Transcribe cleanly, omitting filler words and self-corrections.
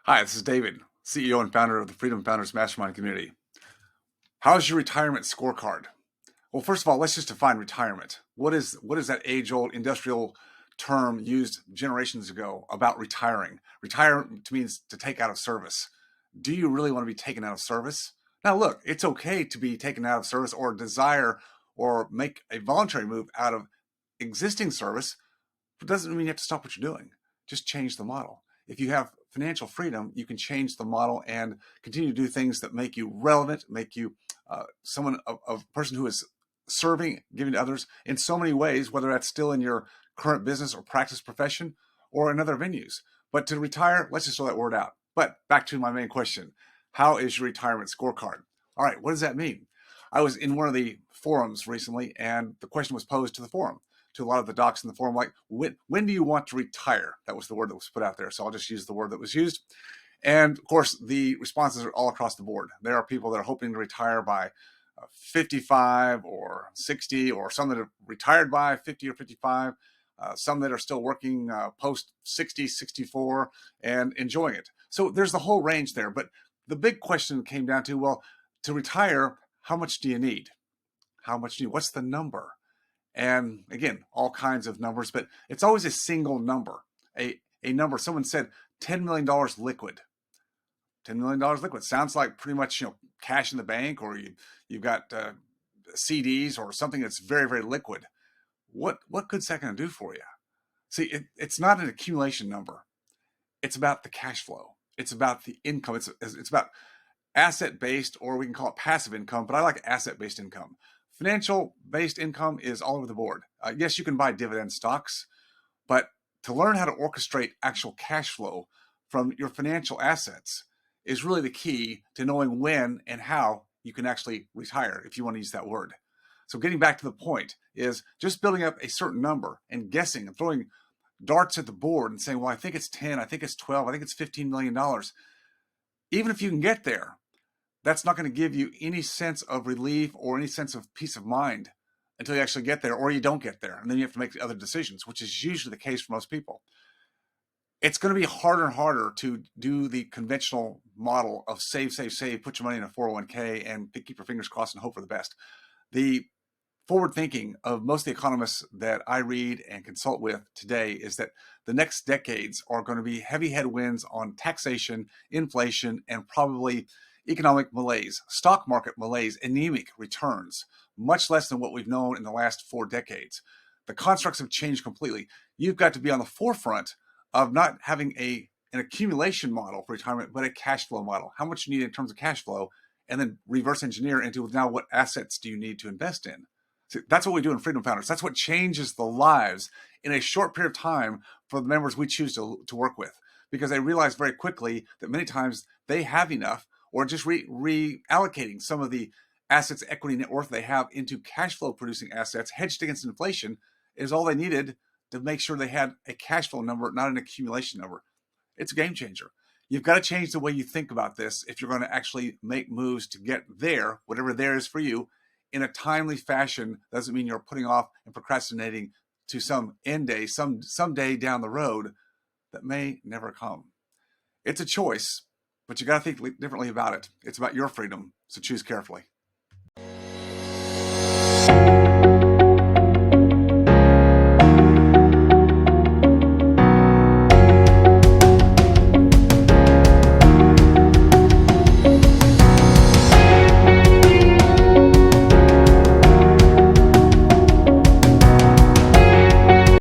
Hi, this is David, CEO and founder of the Freedom Founders Mastermind community. How's your retirement scorecard? Well, first of all, let's just define retirement. What is that age-old industrial term used generations ago about retiring? Retirement means to take out of service. Do you really want to be taken out of service? Now, look, it's okay to be taken out of service or desire or make a voluntary move out of existing service. It doesn't mean you have to stop what you're doing. Just change the model. If you have financial freedom, you can change the model and continue to do things that make you relevant, make you a person who is serving, giving to others in so many ways, whether that's still in your current business or practice profession or in other venues. But to retire, let's just throw that word out. But back to my main question. How is your retirement scorecard? All right, what does that mean? I was in one of the forums recently, and the question was posed to the forum, to a lot of the docs in the forum, like, when do you want to retire? That was the word that was put out there. So I'll just use the word that was used. And of course, the responses are all across the board. There are people that are hoping to retire by 55 or 60, or some that have retired by 50 or 55, some that are still working post 60, 64 and enjoying it. So there's the whole range there. But the big question came down to, well, to retire, how much do you need? How much do you need? What's the number? And again, all kinds of numbers, but it's always a single number, a number. Someone said $10 million liquid. $10 million liquid sounds like pretty much, cash in the bank, or you've got CDs or something that's very, very liquid. What good's that going to do for you? See, it's not an accumulation number. It's about the cash flow. It's about the income. It's about asset-based, or we can call it passive income, but I like asset-based income. Financial-based income is all over the board. Yes, you can buy dividend stocks, but to learn how to orchestrate actual cash flow from your financial assets is really the key to knowing when and how you can actually retire, if you want to use that word. So getting back to the point is just building up a certain number and guessing and throwing darts at the board and saying, well, I think it's 10, I think it's 12, I think it's $15 million. Even if you can get there, that's not going to give you any sense of relief or any sense of peace of mind until you actually get there, or you don't get there. And then you have to make other decisions, which is usually the case for most people. It's going to be harder and harder to do the conventional model of save, put your money in a 401k and keep your fingers crossed and hope for the best. The forward thinking of most of the economists that I read and consult with today is that the next decades are going to be heavy headwinds on taxation, inflation, and probably economic malaise, stock market malaise, anemic returns, much less than what we've known in the last 4 decades. The constructs have changed completely. You've got to be on the forefront of not having an accumulation model for retirement, but a cash flow model. How much you need in terms of cash flow, and then reverse engineer into now what assets do you need to invest in. So that's what we do in Freedom Founders. That's what changes the lives in a short period of time for the members we choose to work with, because they realize very quickly that many times they have enough, or just reallocating some of the assets, equity, net worth they have into cash flow producing assets hedged against inflation is all they needed to make sure they had a cash flow number, not an accumulation number. It's a game changer. You've got to change the way you think about this if you're going to actually make moves to get there, whatever there is for you, in a timely fashion. Doesn't mean you're putting off and procrastinating to some end day, some day down the road that may never come. It's a choice, but you got to think differently about it. It's about your freedom, so choose carefully.